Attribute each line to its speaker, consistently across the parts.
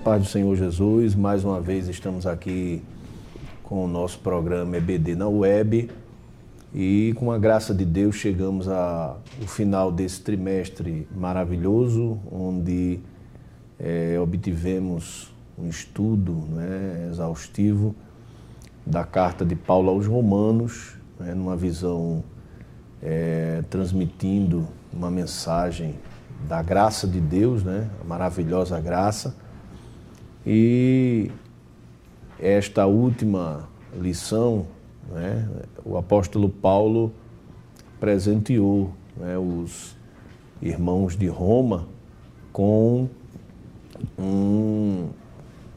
Speaker 1: Paz do Senhor Jesus, mais uma vez estamos aqui com o nosso programa EBD na web e com a graça de Deus chegamos ao final desse trimestre maravilhoso, onde obtivemos um estudo exaustivo da carta de Paulo aos Romanos, numa visão transmitindo uma mensagem da graça de Deus, a maravilhosa graça. E esta última lição, o apóstolo Paulo presenteou os irmãos de Roma com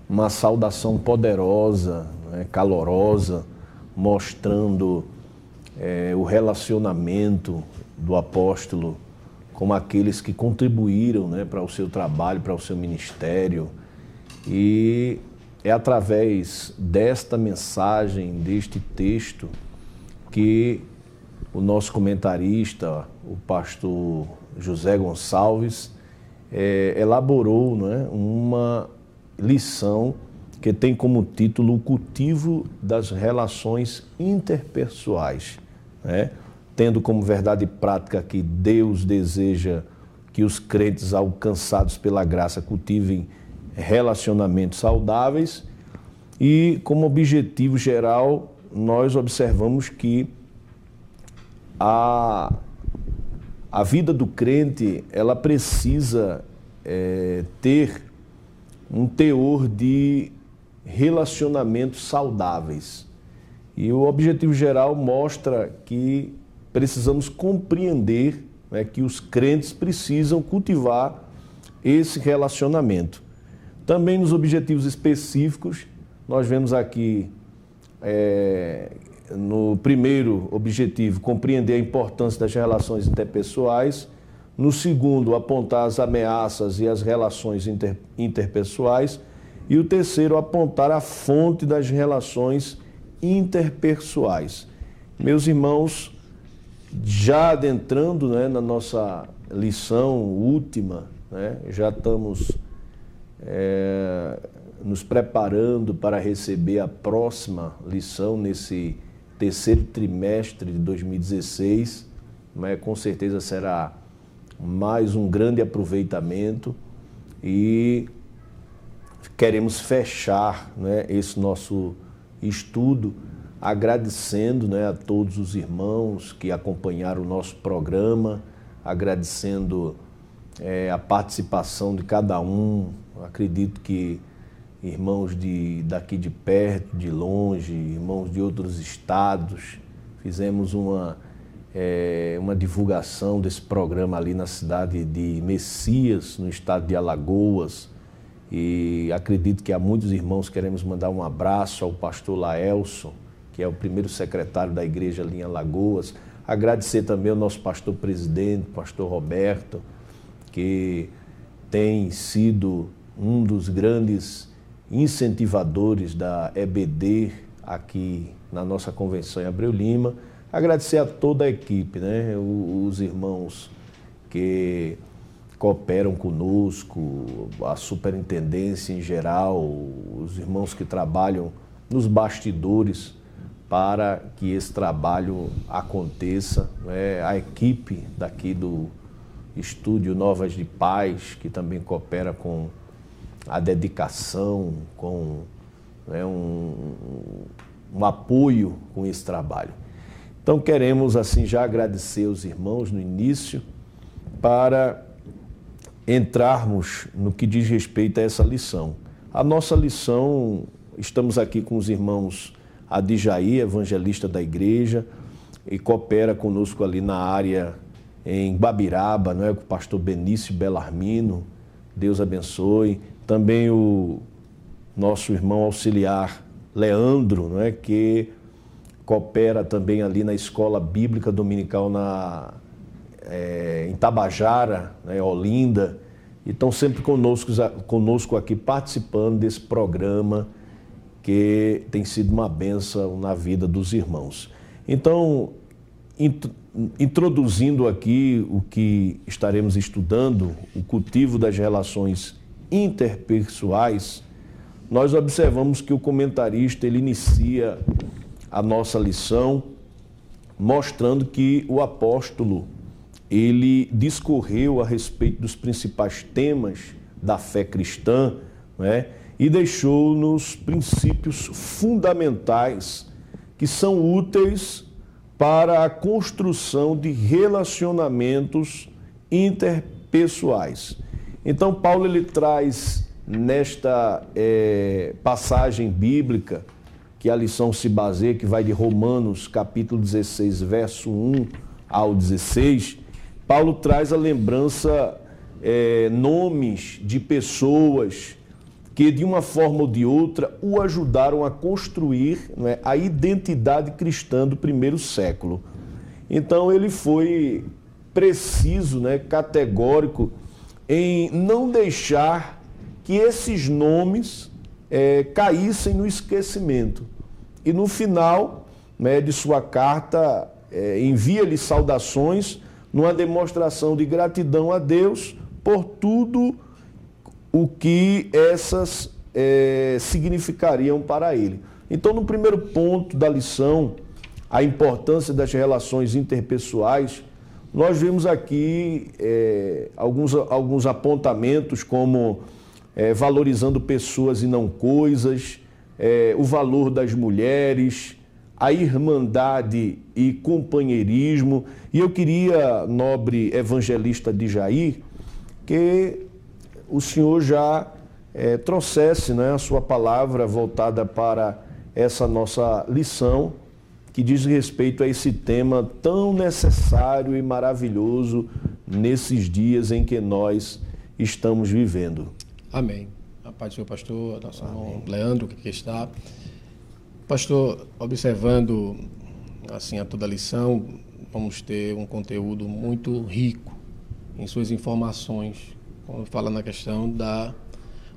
Speaker 1: uma saudação poderosa, calorosa, mostrando o relacionamento do apóstolo com aqueles que contribuíram para o seu trabalho, para o seu ministério. E é através desta mensagem, deste texto, que o nosso comentarista, o pastor José Gonçalves, elaborou uma lição que tem como título o cultivo das relações interpessoais, tendo como verdade prática que Deus deseja que os crentes alcançados pela graça cultivem relacionamentos saudáveis e, como objetivo geral, nós observamos que a vida do crente ela precisa ter um teor de relacionamentos saudáveis. E o objetivo geral mostra que precisamos compreender que os crentes precisam cultivar esse relacionamento. Também nos objetivos específicos, nós vemos aqui, no primeiro objetivo, compreender a importância das relações interpessoais. No segundo, apontar as ameaças e as relações interpessoais. E o terceiro, apontar a fonte das relações interpessoais. Meus irmãos, já adentrando na nossa lição última, já estamos nos preparando para receber a próxima lição nesse terceiro trimestre de 2016, com certeza será mais um grande aproveitamento e queremos fechar esse nosso estudo agradecendo a todos os irmãos que acompanharam o nosso programa, agradecendo a participação de cada um. Acredito que irmãos daqui de perto, de longe, irmãos de outros estados, fizemos uma divulgação desse programa ali na cidade de Messias, no estado de Alagoas, e acredito que há muitos irmãos. Queremos mandar um abraço ao pastor Laelson, que é o primeiro secretário da igreja ali em Alagoas, agradecer também ao nosso pastor presidente, pastor Roberto, que tem sido um dos grandes incentivadores da EBD aqui na nossa convenção em Abreu Lima. Agradecer a toda a equipe, os irmãos que cooperam conosco, a superintendência em geral, os irmãos que trabalham nos bastidores para que esse trabalho aconteça, a equipe daqui do Estúdio Novas de Paz, que também coopera com a dedicação, com um apoio com esse trabalho. Então queremos assim já agradecer aos irmãos no início para entrarmos no que diz respeito a essa lição. A nossa lição, estamos aqui com os irmãos Adijaí, evangelista da igreja, e coopera conosco ali na área em Guabiraba, com o pastor Benício Belarmino, Deus abençoe. Também o nosso irmão auxiliar Leandro, que coopera também ali na Escola Bíblica Dominical em Tabajara, Olinda, e estão sempre conosco aqui participando desse programa que tem sido uma bênção na vida dos irmãos. Então, introduzindo aqui o que estaremos estudando, o cultivo das relações interpessoais, nós observamos que o comentarista ele inicia a nossa lição mostrando que o apóstolo ele discorreu a respeito dos principais temas da fé cristã, né? E deixou-nos princípios fundamentais que são úteis para a construção de relacionamentos interpessoais. Então, Paulo ele traz nesta passagem bíblica, que a lição se baseia, que vai de Romanos, capítulo 16, verso 1 ao 16, Paulo traz a lembrança, nomes de pessoas que, de uma forma ou de outra, o ajudaram a construir, né, a identidade cristã do primeiro século. Então, ele foi preciso, né, categórico, em não deixar que esses nomes caíssem no esquecimento. E no final, né, de sua carta, envia-lhe saudações numa demonstração de gratidão a Deus por tudo o que essas significariam para ele. Então, no primeiro ponto da lição, a importância das relações interpessoais, nós vemos aqui alguns apontamentos como valorizando pessoas e não coisas, o valor das mulheres, a irmandade e companheirismo. E eu queria, nobre evangelista de Jair, que o senhor já trouxesse, né, a sua palavra voltada para essa nossa lição, que diz respeito a esse tema tão necessário e maravilhoso nesses dias em que nós estamos vivendo.
Speaker 2: Amém. A paz do Senhor, pastor, nosso irmão Leandro, que aqui está. Pastor, observando assim a toda a lição, vamos ter um conteúdo muito rico em suas informações, quando fala na questão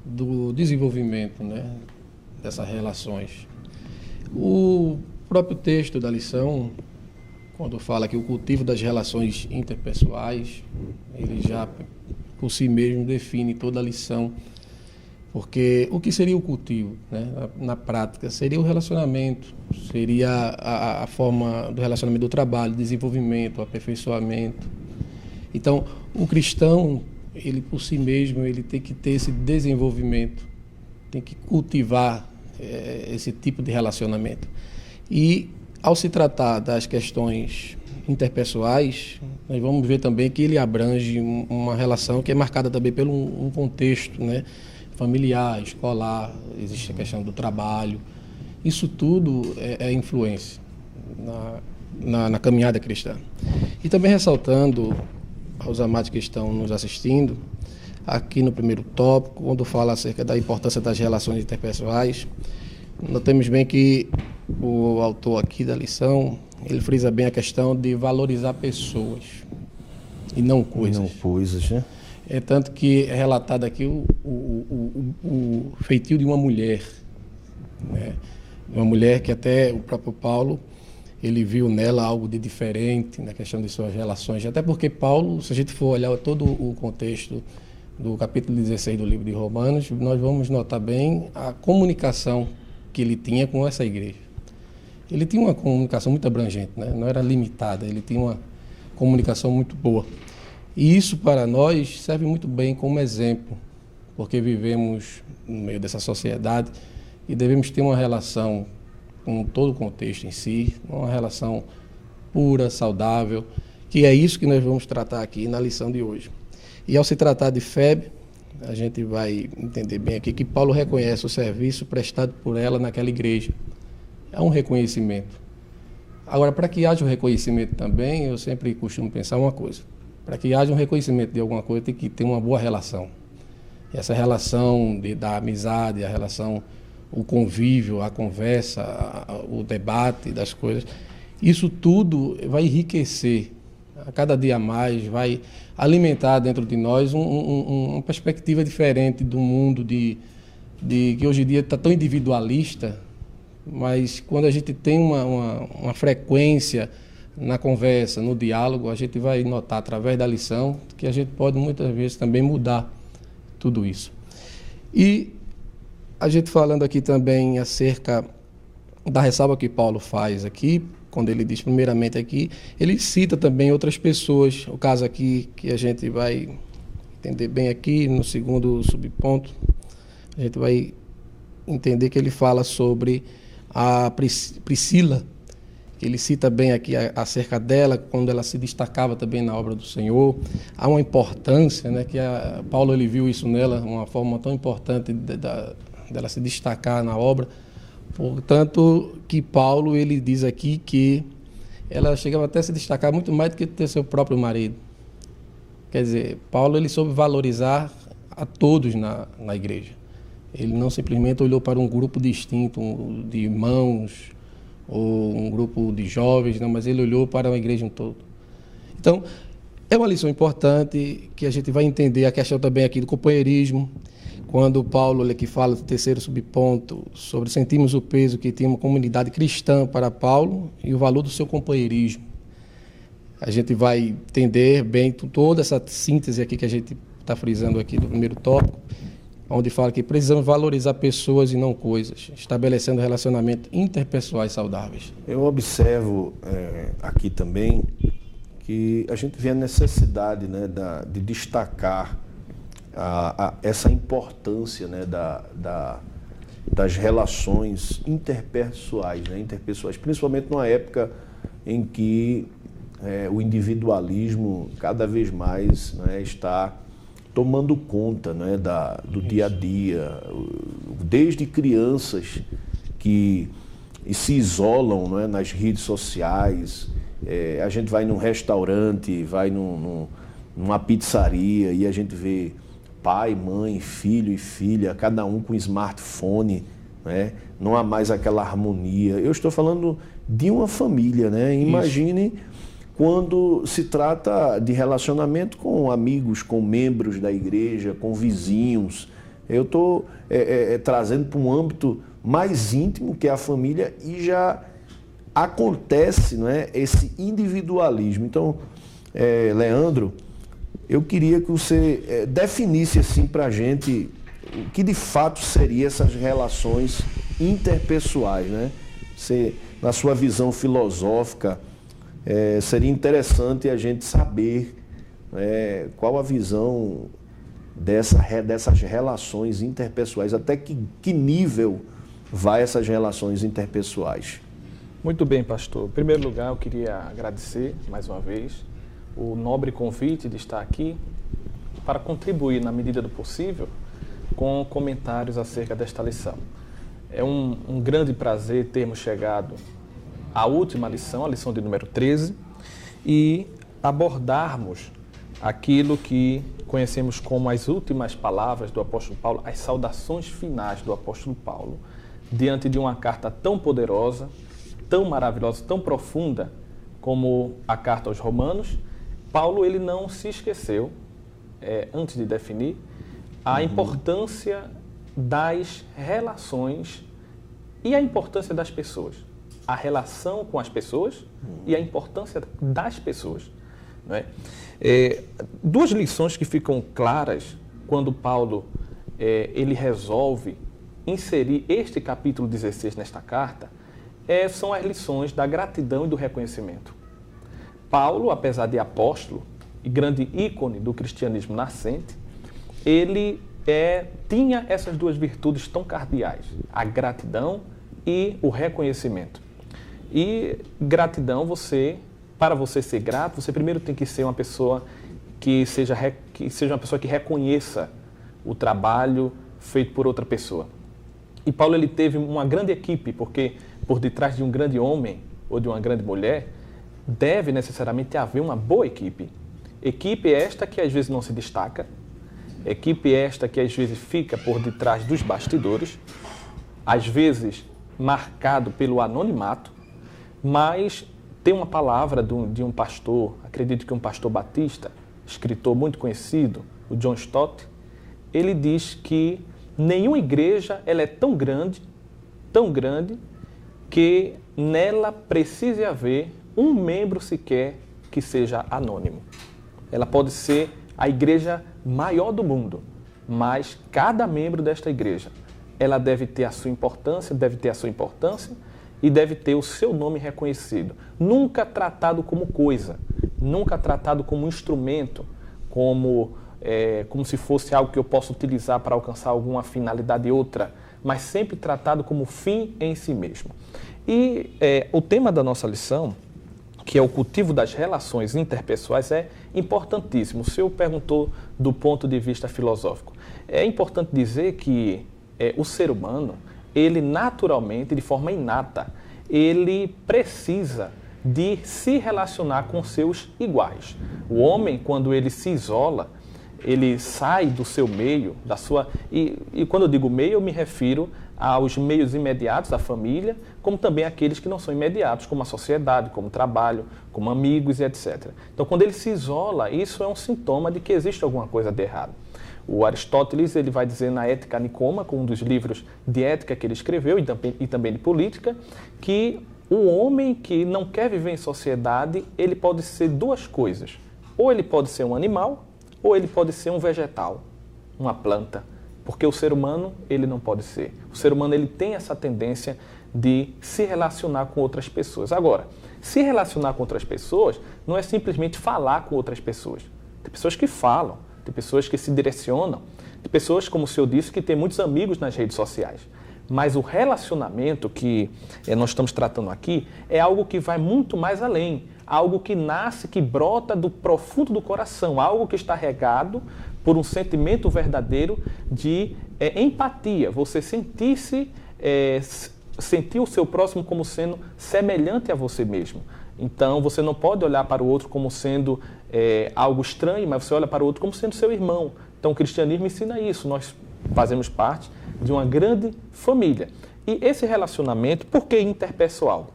Speaker 2: do desenvolvimento, né, dessas relações. O próprio texto da lição, quando fala que o cultivo das relações interpessoais, ele já por si mesmo define toda a lição, porque o que seria o cultivo, né? Na prática, seria o relacionamento, seria a forma do relacionamento do trabalho, desenvolvimento, aperfeiçoamento. Então, o cristão, ele por si mesmo, ele tem que ter esse desenvolvimento, tem que cultivar esse tipo de relacionamento. E, ao se tratar das questões interpessoais, nós vamos ver também que ele abrange uma relação que é marcada também pelo um contexto, né, familiar, escolar, existe a questão do trabalho. Isso tudo é influência na caminhada cristã. E também ressaltando aos amados que estão nos assistindo, aqui no primeiro tópico, quando fala acerca da importância das relações interpessoais, notemos bem que o autor aqui da lição, ele frisa bem a questão de valorizar pessoas e não coisas.
Speaker 1: E não coisas, né?
Speaker 2: É tanto que é relatado aqui o feitio de uma mulher, né? Uma mulher que até o próprio Paulo, ele viu nela algo de diferente na questão de suas relações. Até porque Paulo, se a gente for olhar todo o contexto do capítulo 16 do livro de Romanos, nós vamos notar bem a comunicação que ele tinha com essa igreja. Ele tinha uma comunicação muito abrangente, né? Não era limitada, ele tinha uma comunicação muito boa. E isso para nós serve muito bem como exemplo, porque vivemos no meio dessa sociedade e devemos ter uma relação com todo o contexto em si, uma relação pura, saudável, que é isso que nós vamos tratar aqui na lição de hoje. E ao se tratar de Febe, a gente vai entender bem aqui que Paulo reconhece o serviço prestado por ela naquela igreja. É um reconhecimento. Agora, para que haja um reconhecimento também, eu sempre costumo pensar uma coisa. Para que haja um reconhecimento de alguma coisa, tem que ter uma boa relação. E essa relação da amizade, a relação, o convívio, a conversa, o debate das coisas, isso tudo vai enriquecer a cada dia mais, vai alimentar dentro de nós uma perspectiva diferente do mundo que hoje em dia está tão individualista, mas quando a gente tem uma frequência na conversa, no diálogo, a gente vai notar através da lição que a gente pode muitas vezes também mudar tudo isso. E a gente falando aqui também acerca da ressalva que Paulo faz aqui, quando ele diz primeiramente aqui, ele cita também outras pessoas. O caso aqui que a gente vai entender bem aqui, no segundo subponto, a gente vai entender que ele fala sobre a Priscila, que ele cita bem aqui acerca dela, quando ela se destacava também na obra do Senhor. Há uma importância, né, que Paulo ele viu isso nela, uma forma tão importante dela se destacar na obra. Portanto, que Paulo ele diz aqui que ela chegava até a se destacar muito mais do que ter seu próprio marido. Quer dizer, Paulo ele soube valorizar a todos na igreja. Ele não simplesmente olhou para um grupo distinto de irmãos ou um grupo de jovens, não, mas ele olhou para a igreja em todo. Então, é uma lição importante que a gente vai entender a questão também aqui do companheirismo. Quando Paulo aqui fala do terceiro subponto sobre sentimos o peso que tinha uma comunidade cristã para Paulo e o valor do seu companheirismo. A gente vai entender bem toda essa síntese aqui que a gente está frisando aqui do primeiro tópico, onde fala que precisamos valorizar pessoas e não coisas, estabelecendo relacionamentos interpessoais saudáveis.
Speaker 1: Eu observo aqui também que a gente vê a necessidade, né, de destacar essa importância, né, das relações interpessoais, né, principalmente numa época em que o individualismo cada vez mais, né, está tomando conta, né, do dia a dia, desde crianças que se isolam, né, nas redes sociais. A gente vai num restaurante, vai numa pizzaria e a gente vê pai, mãe, filho e filha, cada um com smartphone, né? Não há mais aquela harmonia. Eu estou falando de uma família, né? Imagine quando se trata de relacionamento com amigos, com membros da igreja, com vizinhos. Eu estou trazendo para um âmbito mais íntimo, que é a família, e já acontece, né, esse individualismo. Então, Leandro, eu queria que você definisse assim para a gente o que de fato seriam essas relações interpessoais, né? Na sua visão filosófica, seria interessante a gente saber qual a visão dessas relações interpessoais, até que nível vai essas relações interpessoais.
Speaker 3: Muito bem, pastor. Em primeiro lugar, eu queria agradecer mais uma vez o nobre convite de estar aqui para contribuir, na medida do possível, com comentários acerca desta lição. É um grande prazer termos chegado à última lição, a lição de número 13, e abordarmos aquilo que conhecemos como as últimas palavras do apóstolo Paulo, as saudações finais do apóstolo Paulo, diante de uma carta tão poderosa, tão maravilhosa, tão profunda como a carta aos Romanos. Paulo ele não se esqueceu, antes de definir, a importância das relações e a importância das pessoas. A relação com as pessoas e a importância das pessoas. Não é? Duas lições que ficam claras quando Paulo ele resolve inserir este capítulo 16 nesta carta, são as lições da gratidão e do reconhecimento. Paulo, apesar de apóstolo e grande ícone do cristianismo nascente, ele tinha essas duas virtudes tão cardeais, a gratidão e o reconhecimento. E gratidão, para você ser grato, você primeiro tem que ser uma pessoa que seja uma pessoa que reconheça o trabalho feito por outra pessoa. E Paulo ele teve uma grande equipe, porque por detrás de um grande homem ou de uma grande mulher, deve necessariamente haver uma boa equipe. Equipe esta que às vezes não se destaca, equipe esta que às vezes fica por detrás dos bastidores, às vezes marcado pelo anonimato, mas tem uma palavra de um pastor, acredito que um pastor batista, escritor muito conhecido, o John Stott. Ele diz que nenhuma igreja ela é tão grande, que nela precise haver um membro sequer que seja anônimo. Ela pode ser a igreja maior do mundo, mas cada membro desta igreja, ela deve ter a sua importância e deve ter o seu nome reconhecido. Nunca tratado como coisa, nunca tratado como instrumento, como se fosse algo que eu possa utilizar para alcançar alguma finalidade outra, mas sempre tratado como fim em si mesmo. E o tema da nossa lição, que é o cultivo das relações interpessoais, é importantíssimo. O senhor perguntou do ponto de vista filosófico. É importante dizer que o ser humano, ele naturalmente, de forma inata, ele precisa de se relacionar com seus iguais. O homem, quando ele se isola, ele sai do seu meio, da sua... E quando eu digo meio, eu me refiro aos meios imediatos da família, como também aqueles que não são imediatos, como a sociedade, como o trabalho, como amigos e etc. Então, quando ele se isola, isso é um sintoma de que existe alguma coisa de errado. O Aristóteles, ele vai dizer na Ética Nicômaca, com um dos livros de ética que ele escreveu e também de política, que o homem que não quer viver em sociedade, ele pode ser duas coisas. Ou ele pode ser um animal, ou ele pode ser um vegetal, uma planta. Porque o ser humano, ele não pode ser. O ser humano, ele tem essa tendência de se relacionar com outras pessoas. Agora, se relacionar com outras pessoas não é simplesmente falar com outras pessoas. Tem pessoas que falam, tem pessoas que se direcionam, tem pessoas, como o senhor disse, que têm muitos amigos nas redes sociais. Mas o relacionamento que nós estamos tratando aqui é algo que vai muito mais além. Algo que nasce, que brota do profundo do coração. Algo que está regado por um sentimento verdadeiro de empatia. Você sentir o seu próximo como sendo semelhante a você mesmo. Então, você não pode olhar para o outro como sendo algo estranho, mas você olha para o outro como sendo seu irmão. Então, o cristianismo ensina isso. Nós fazemos parte de uma grande família. E esse relacionamento, por que interpessoal?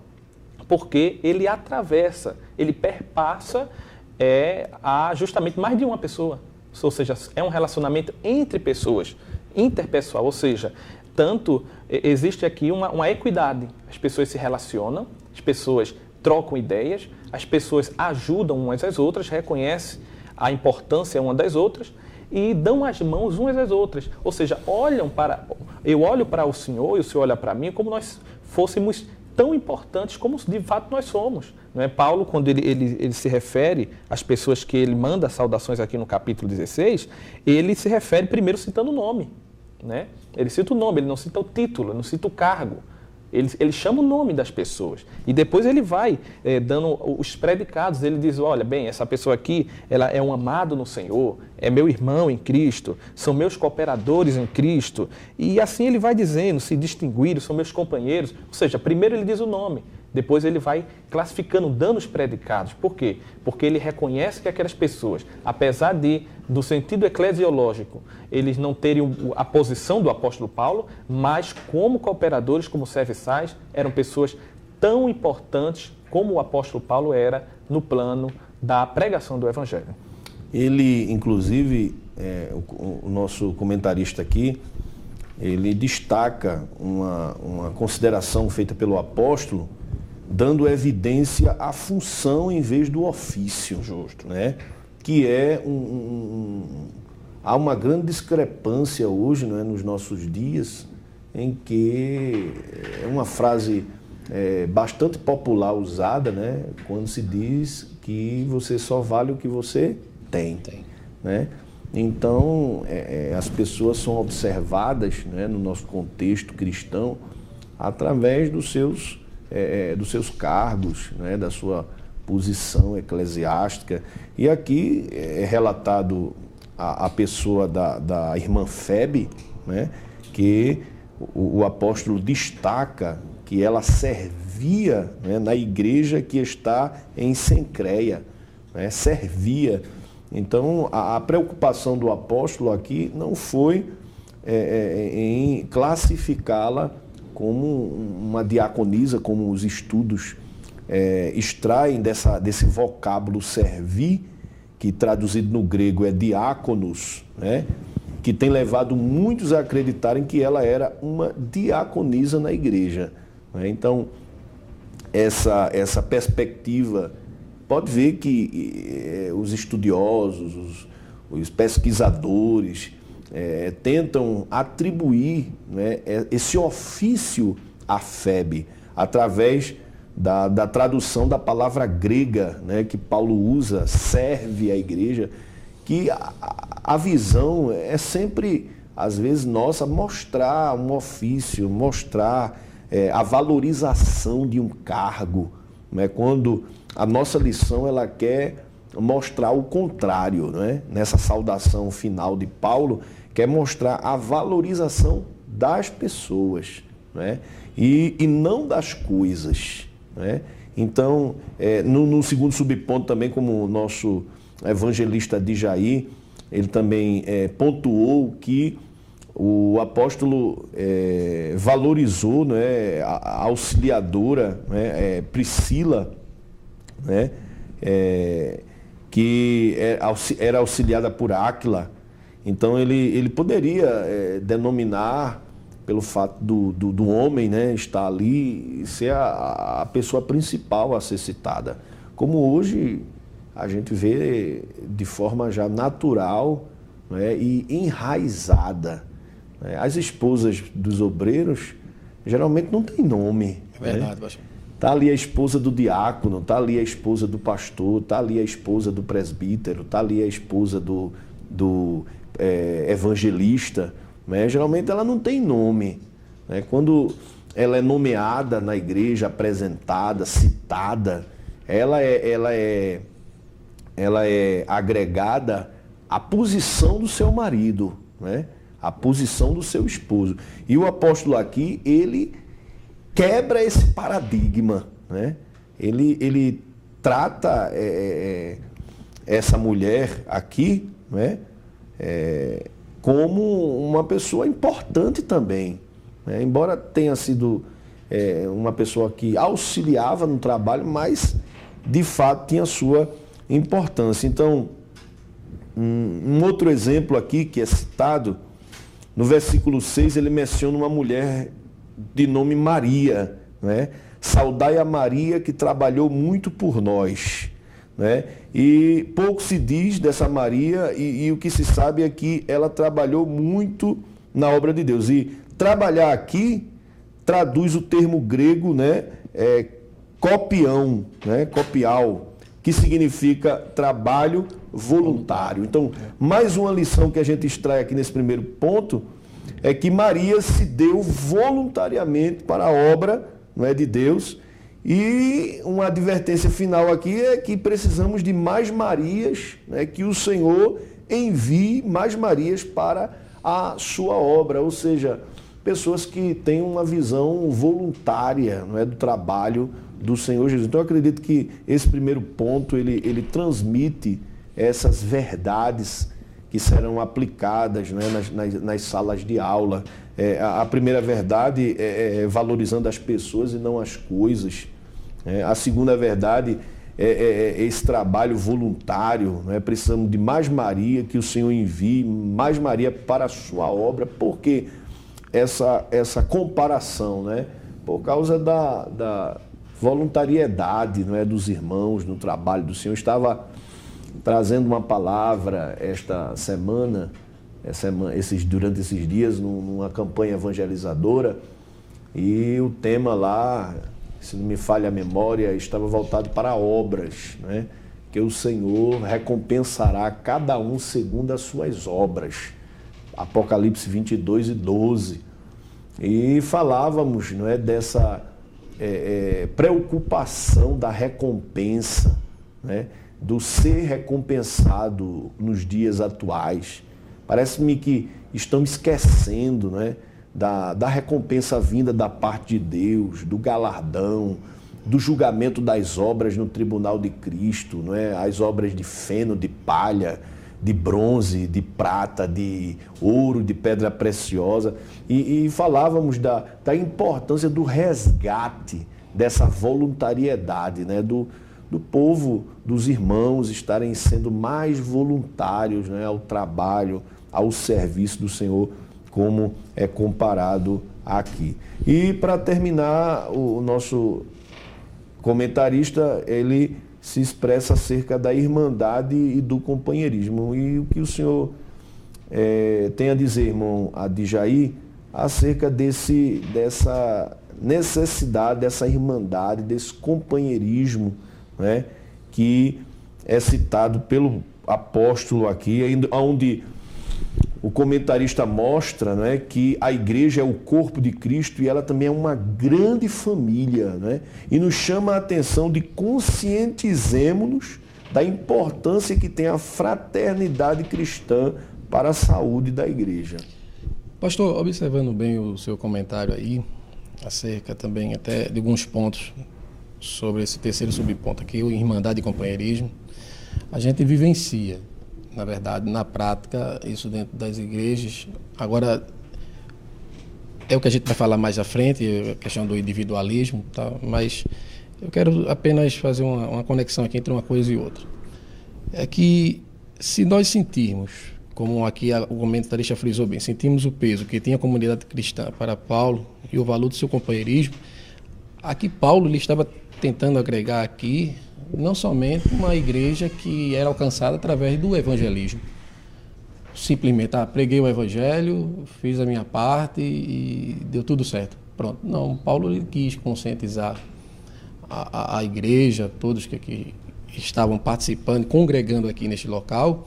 Speaker 3: Porque ele atravessa, ele perpassa justamente mais de uma pessoa. Ou seja, é um relacionamento entre pessoas, interpessoal. Ou seja, existe aqui uma equidade. As pessoas se relacionam, as pessoas trocam ideias, as pessoas ajudam umas às outras, reconhecem a importância uma das outras e dão as mãos umas às outras. Ou seja, eu olho para o Senhor e o Senhor olha para mim como nós fôssemos tão importantes como de fato nós somos. Não é? Paulo, quando ele se refere às pessoas que ele manda saudações aqui no capítulo 16, ele se refere primeiro citando o nome. Né? Ele cita o nome, ele não cita o título, ele não cita o cargo. Ele chama o nome das pessoas. E depois ele vai dando os predicados. Ele diz, olha, bem, essa pessoa aqui, ela é um amado no Senhor, é meu irmão em Cristo, são meus cooperadores em Cristo. E assim ele vai dizendo, se distinguiram, são meus companheiros. Ou seja, primeiro ele diz o nome, depois ele vai classificando, dando os predicados. Por quê? Porque ele reconhece que aquelas pessoas, apesar do sentido eclesiológico, eles não terem a posição do apóstolo Paulo, mas como cooperadores, como serviçais, eram pessoas tão importantes como o apóstolo Paulo era no plano da pregação do Evangelho.
Speaker 1: Ele, inclusive, o nosso comentarista aqui, ele destaca uma consideração feita pelo apóstolo, dando evidência à função em vez do ofício.
Speaker 3: Justo.
Speaker 1: Né? Que há uma grande discrepância hoje, não é, nos nossos dias, em que é uma frase bastante popular usada, né, quando se diz que você só vale o que você tem. Né? Então, as pessoas são observadas, né, no nosso contexto cristão através dos seus cargos, né, da sua posição eclesiástica. E aqui é relatado a pessoa da irmã Febe, né, que o apóstolo destaca que ela servia, né, na igreja que está em Cencreia, né, servia. Então, a preocupação do apóstolo aqui não foi em classificá-la como uma diaconisa, como os estudos extraem desse vocábulo servir, que traduzido no grego é diáconos, né? Que tem levado muitos a acreditarem que ela era uma diaconisa na igreja. Né? Então, essa perspectiva, pode ver que os estudiosos, os pesquisadores, tentam atribuir, né, esse ofício à FEB através da tradução da palavra grega, né, que Paulo usa, serve a igreja, que a visão é sempre, às vezes, nossa, mostrar um ofício, mostrar a valorização de um cargo, né, quando a nossa lição ela quer mostrar o contrário, né? Nessa saudação final de Paulo, quer mostrar a valorização das pessoas, né? E não das coisas, né? Então, no segundo subponto também, como o nosso evangelista Adjair, ele também pontuou que o apóstolo valorizou, né, a auxiliadora, né, Priscila, né, que era auxiliada por Áquila. Então ele poderia denominar, pelo fato do homem, né, estar ali e ser a pessoa principal a ser citada. Como hoje a gente vê de forma já natural, né, e enraizada. Né? As esposas dos obreiros geralmente não têm nome.
Speaker 2: É verdade,
Speaker 1: né?
Speaker 2: pastor.
Speaker 1: Está ali a esposa do diácono, está ali a esposa do pastor, está ali a esposa do presbítero, está ali a esposa do evangelista. Né? Geralmente ela não tem nome. Né? Quando ela é nomeada na igreja, apresentada, citada, ela é agregada à posição do seu marido, né? À posição do seu esposo. E o apóstolo aqui, ele quebra esse paradigma, né? Ele trata essa mulher aqui, né, como uma pessoa importante também, né? Embora tenha sido uma pessoa que auxiliava no trabalho, mas de fato tinha sua importância. Então, um outro exemplo aqui que é citado, no versículo 6, ele menciona uma mulher de nome Maria, né? Saudai a Maria que trabalhou muito por nós, né? E pouco se diz dessa Maria e o que se sabe é que ela trabalhou muito na obra de Deus. E trabalhar aqui traduz o termo grego, né? Copião, né? Copial, que significa trabalho voluntário. Então, mais uma lição que a gente extrai aqui nesse primeiro ponto é que Maria se deu voluntariamente para a obra, não é, de Deus. E uma advertência final aqui é que precisamos de mais Marias, né, que o Senhor envie mais Marias para a sua obra, ou seja, pessoas que têm uma visão voluntária, não é, do trabalho do Senhor Jesus. Então eu acredito que esse primeiro ponto ele transmite essas verdades que serão aplicadas, né, nas salas de aula. A primeira verdade é valorizando as pessoas e não as coisas. A segunda verdade é esse trabalho voluntário. Né? Precisamos de mais Maria, que o Senhor envie mais Maria para a sua obra. Por que essa comparação? Né? Por causa da voluntariedade, não é, dos irmãos no trabalho do Senhor. Estava trazendo uma palavra esta semana, durante esses dias, numa campanha evangelizadora, e o tema lá, se não me falha a memória, estava voltado para obras, né? Que o Senhor recompensará cada um segundo as suas obras. Apocalipse 22:12. E falávamos, não é, dessa preocupação da recompensa, né? Do ser recompensado nos dias atuais. Parece-me que estamos esquecendo, né, da recompensa vinda da parte de Deus, do galardão, do julgamento das obras no tribunal de Cristo, não é? As obras de feno, de palha, de bronze, de prata, de ouro, de pedra preciosa. E falávamos da importância do resgate dessa voluntariedade, né, do povo, dos irmãos estarem sendo mais voluntários, né, ao trabalho, ao serviço do Senhor, como é comparado aqui. E para terminar, o nosso comentarista, ele se expressa acerca da irmandade e do companheirismo. E o que o Senhor tem a dizer, irmão Adjaí, acerca dessa necessidade, dessa irmandade, desse companheirismo, né, que é citado pelo apóstolo aqui, onde o comentarista mostra, né, que a igreja é o corpo de Cristo e ela também é uma grande família, né, e nos chama a atenção de conscientizemos-nos da importância que tem a fraternidade cristã para a saúde da igreja.
Speaker 2: Pastor, observando bem o seu comentário aí, acerca também até de alguns pontos sobre esse terceiro subponto aqui, o irmandade e companheirismo, a gente vivencia, na verdade, na prática, isso dentro das igrejas. Agora, é o que a gente vai falar mais à frente, a questão do individualismo, tá? Mas eu quero apenas fazer uma conexão aqui entre uma coisa e outra. É que se nós sentirmos, como aqui o comentarista frisou bem, sentimos o peso que tem a comunidade cristã para Paulo e o valor do seu companheirismo, aqui Paulo ele estava tentando agregar aqui não somente uma igreja que era alcançada através do evangelismo. Simplesmente, preguei o evangelho, fiz a minha parte e deu tudo certo. Pronto. Não, Paulo ele quis conscientizar a igreja, todos que estavam participando, congregando aqui neste local,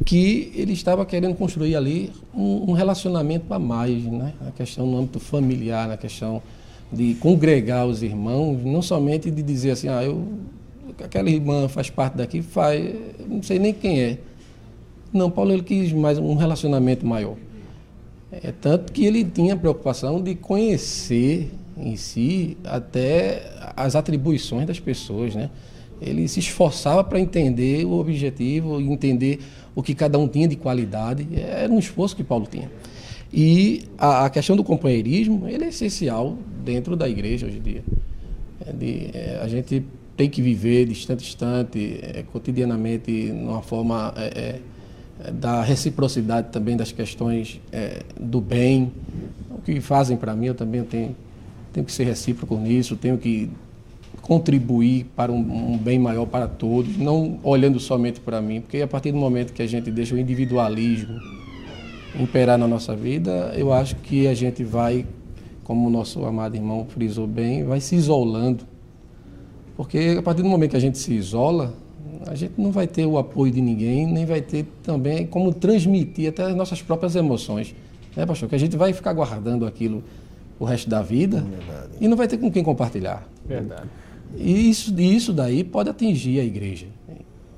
Speaker 2: que ele estava querendo construir ali um relacionamento a mais, né? Na questão no âmbito familiar, na questão de congregar os irmãos, não somente de dizer assim, aquela irmã faz parte daqui, não sei nem quem é. Não, Paulo ele quis mais um relacionamento maior. Tanto que ele tinha a preocupação de conhecer em si até as atribuições das pessoas, né? Ele se esforçava para entender o objetivo, entender o que cada um tinha de qualidade. Era um esforço que Paulo tinha. E a questão do companheirismo, ele é essencial dentro da igreja hoje em dia. A gente tem que viver de instante a instante, cotidianamente, numa forma da reciprocidade também das questões do bem. O que fazem para mim, eu também tenho que ser recíproco nisso, tenho que contribuir para um bem maior para todos, não olhando somente para mim, porque a partir do momento que a gente deixa o individualismo imperar na nossa vida, eu acho que a gente vai, como o nosso amado irmão frisou bem, vai se isolando. Porque a partir do momento que a gente se isola, a gente não vai ter o apoio de ninguém, nem vai ter também como transmitir até as nossas próprias emoções. Né, pastor? Que a gente vai ficar guardando aquilo o resto da vida e não vai ter com quem compartilhar.
Speaker 3: Verdade.
Speaker 2: E isso daí pode atingir a igreja.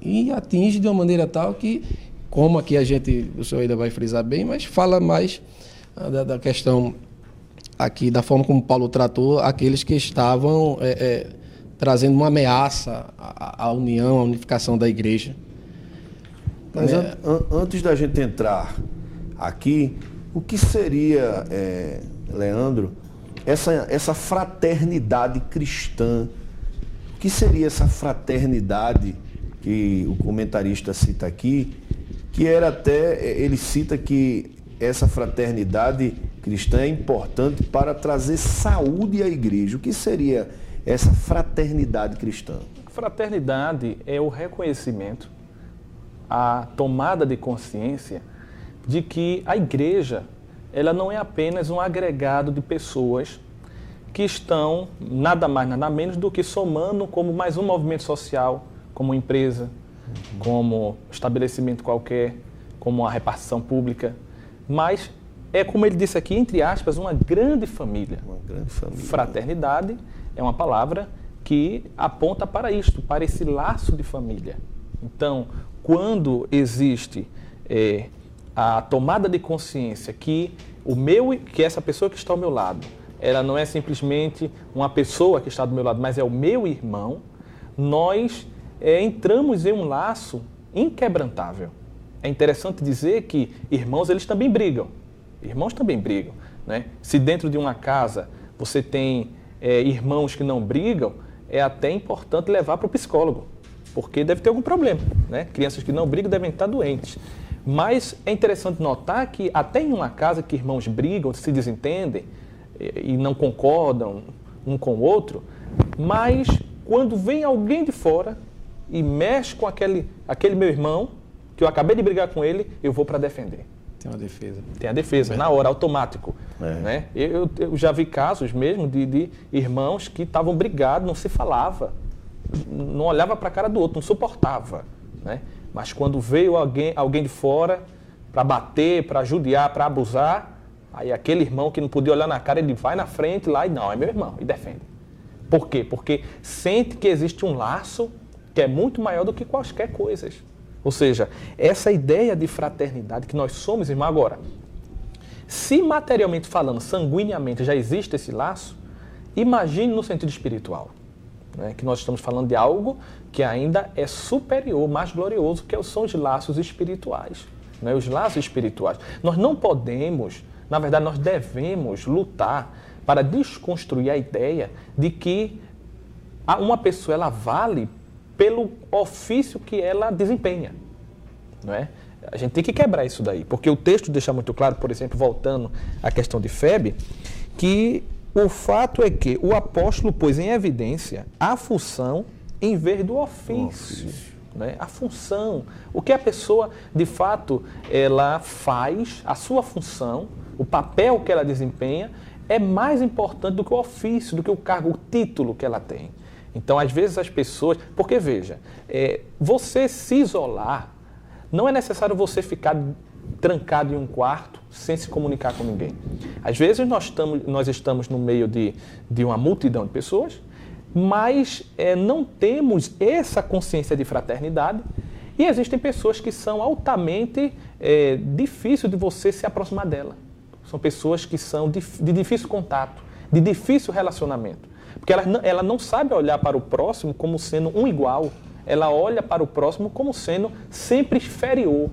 Speaker 2: E atinge de uma maneira tal que, como aqui o senhor ainda vai frisar bem, mas fala mais da questão aqui, da forma como Paulo tratou aqueles que estavam trazendo uma ameaça à união, à unificação da igreja.
Speaker 1: Mas antes da gente entrar aqui, o que seria, Leandro, essa fraternidade cristã? O que seria essa fraternidade que o comentarista cita aqui, que era até, ele cita que essa fraternidade cristã é importante para trazer saúde à igreja. O que seria essa fraternidade cristã?
Speaker 3: Fraternidade é o reconhecimento, a tomada de consciência de que a igreja, ela não é apenas um agregado de pessoas que estão nada mais, nada menos do que somando como mais um movimento social, como empresa, como estabelecimento qualquer, como uma repartição pública, mas é, como ele disse aqui, entre aspas, uma grande família.
Speaker 1: Uma grande família.
Speaker 3: Fraternidade é uma palavra que aponta para isto, para esse laço de família. Então, quando existe a tomada de consciência que essa pessoa que está ao meu lado, ela não é simplesmente uma pessoa que está do meu lado, mas é o meu irmão, nós entramos em um laço inquebrantável. É interessante dizer que irmãos, eles também brigam. Irmãos também brigam, né? Se dentro de uma casa você tem irmãos que não brigam, é até importante levar para o psicólogo, porque deve ter algum problema, né? Crianças que não brigam devem estar doentes. Mas é interessante notar que até em uma casa que irmãos brigam, se desentendem e não concordam um com o outro, mas quando vem alguém de fora e mexe com aquele meu irmão, que eu acabei de brigar com ele, eu vou para defender.
Speaker 2: Tem uma defesa.
Speaker 3: Tem a defesa, na hora, automático. Né? Eu já vi casos mesmo de irmãos que estavam brigados, não se falava, não olhava para a cara do outro, não suportava. Né? Mas quando veio alguém de fora para bater, para judiar, para abusar, aí aquele irmão que não podia olhar na cara, ele vai na frente lá e não, é meu irmão, e defende. Por quê? Porque sente que existe um laço que é muito maior do que quaisquer coisas. Ou seja, essa ideia de fraternidade que nós somos irmãos agora, se materialmente falando, sanguineamente já existe esse laço, imagine no sentido espiritual, né? Que nós estamos falando de algo que ainda é superior, mais glorioso, que são os laços espirituais. Né? Os laços espirituais. Nós não podemos, na verdade, nós devemos lutar para desconstruir a ideia de que uma pessoa ela vale pelo ofício que ela desempenha. Não é? A gente tem que quebrar isso daí, porque o texto deixa muito claro, por exemplo, voltando à questão de Febe, que o fato é que o apóstolo pôs em evidência a função em vez do ofício. Né? A função, o que a pessoa, de fato, ela faz, a sua função, o papel que ela desempenha, é mais importante do que o ofício, do que o cargo, o título que ela tem. Então, às vezes as pessoas... Porque, veja, você se isolar, não é necessário você ficar trancado em um quarto sem se comunicar com ninguém. Às vezes nós estamos no meio de uma multidão de pessoas, mas não temos essa consciência de fraternidade e existem pessoas que são altamente difíceis de você se aproximar dela. São pessoas que são de difícil contato, de difícil relacionamento. Porque ela não sabe olhar para o próximo como sendo um igual. Ela olha para o próximo como sendo sempre inferior,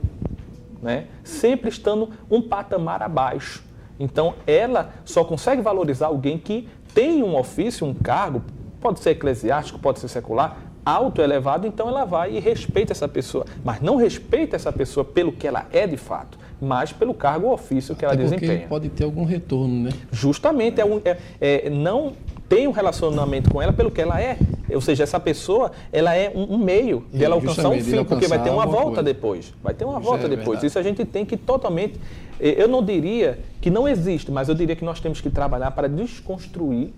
Speaker 3: né? Sempre estando um patamar abaixo. Então, ela só consegue valorizar alguém que tem um ofício, um cargo, pode ser eclesiástico, pode ser secular, alto, elevado, então ela vai e respeita essa pessoa. Mas não respeita essa pessoa pelo que ela é de fato, mas pelo cargo ou ofício que ela desempenha.
Speaker 2: Pode ter algum retorno, né?
Speaker 3: Justamente, não tem um relacionamento com ela pelo que ela é. Ou seja, essa pessoa, ela é um meio de ela alcançar um fim, porque vai ter uma volta depois. Vai ter uma volta depois. Verdade. Isso a gente tem que totalmente... Eu não diria que não existe, mas eu diria que nós temos que trabalhar para desconstruir,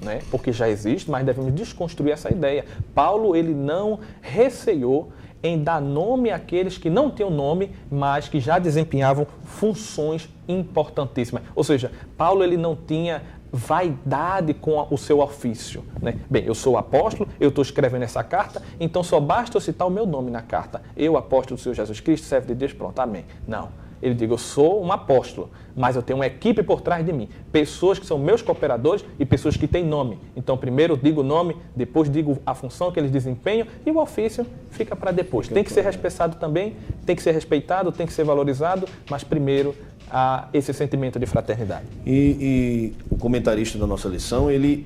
Speaker 3: né? Porque já existe, mas devemos desconstruir essa ideia. Paulo, ele não receou em dar nome àqueles que não tinham nome, mas que já desempenhavam funções importantíssimas. Ou seja, Paulo, ele não tinha vaidade com o seu ofício, né? Bem, eu sou apóstolo, eu estou escrevendo essa carta, então só basta eu citar o meu nome na carta. Eu, apóstolo do Senhor Jesus Cristo, servo de Deus, pronto, amém. Não. Ele diz, eu sou um apóstolo, mas eu tenho uma equipe por trás de mim. Pessoas que são meus cooperadores e pessoas que têm nome. Então, primeiro eu digo o nome, depois digo a função que eles desempenham e o ofício fica para depois. Tem que ser respeitado também, tem que ser respeitado, tem que ser valorizado, mas primeiro há esse sentimento de fraternidade.
Speaker 1: E o comentarista da nossa lição, ele,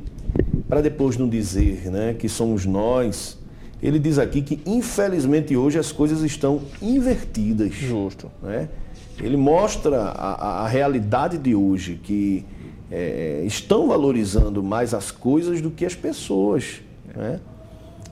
Speaker 1: para depois não dizer, né, que somos nós, ele diz aqui que infelizmente hoje as coisas estão invertidas.
Speaker 3: Justo.
Speaker 1: Né? Ele mostra a realidade de hoje, que estão valorizando mais as coisas do que as pessoas. Né?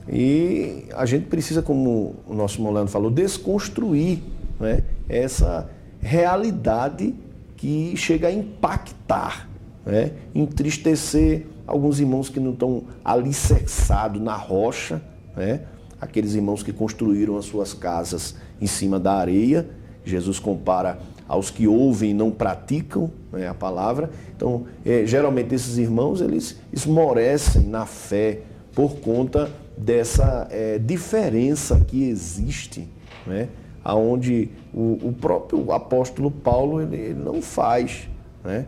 Speaker 1: E a gente precisa, como o nosso irmão Leandro falou, desconstruir, né, essa realidade que chega a impactar, né, entristecer alguns irmãos que não estão alicerçados na rocha, né, aqueles irmãos que construíram as suas casas em cima da areia. Jesus compara aos que ouvem e não praticam, né, a palavra. Então, geralmente esses irmãos, eles esmorecem na fé por conta dessa diferença que existe, né, aonde o próprio apóstolo Paulo ele não faz. Né?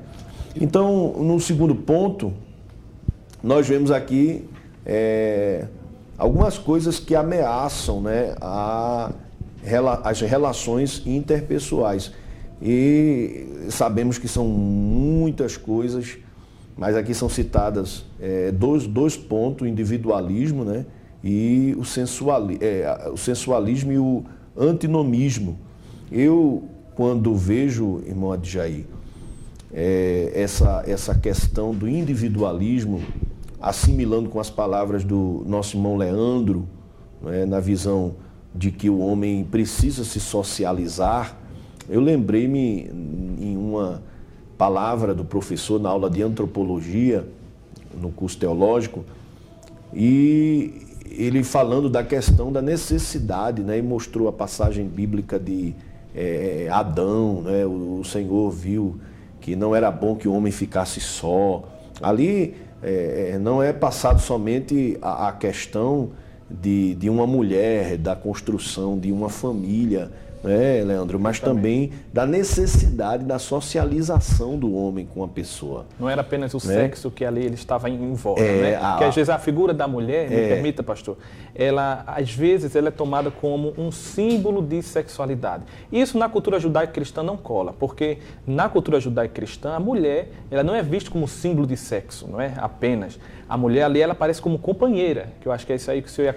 Speaker 1: Então, no segundo ponto, nós vemos aqui algumas coisas que ameaçam, né, as relações interpessoais. E sabemos que são muitas coisas, mas aqui são citadas dois pontos: o individualismo, né, e o sensualismo e o antinomismo. Eu, quando vejo, irmão Adjaí, essa questão do individualismo, assimilando com as palavras do nosso irmão Leandro, né, na visão de que o homem precisa se socializar, eu lembrei-me em uma palavra do professor na aula de antropologia, no curso teológico, e ele falando da questão da necessidade, né, e mostrou a passagem bíblica de Adão, né, o Senhor viu que não era bom que o homem ficasse só. Ali não é passado somente a questão de uma mulher, da construção de uma família, né, Leandro? Mas também da necessidade da socialização do homem com a pessoa.
Speaker 3: Não era apenas o sexo que ali ele estava em voga, Porque às vezes a figura da mulher, me permita, pastor, às vezes ela é tomada como um símbolo de sexualidade. Isso na cultura judaico-cristã não cola, porque na cultura judaico-cristã a mulher ela não é vista como símbolo de sexo, não é apenas. A mulher ali ela aparece como companheira, que eu acho que é isso aí que o senhor ia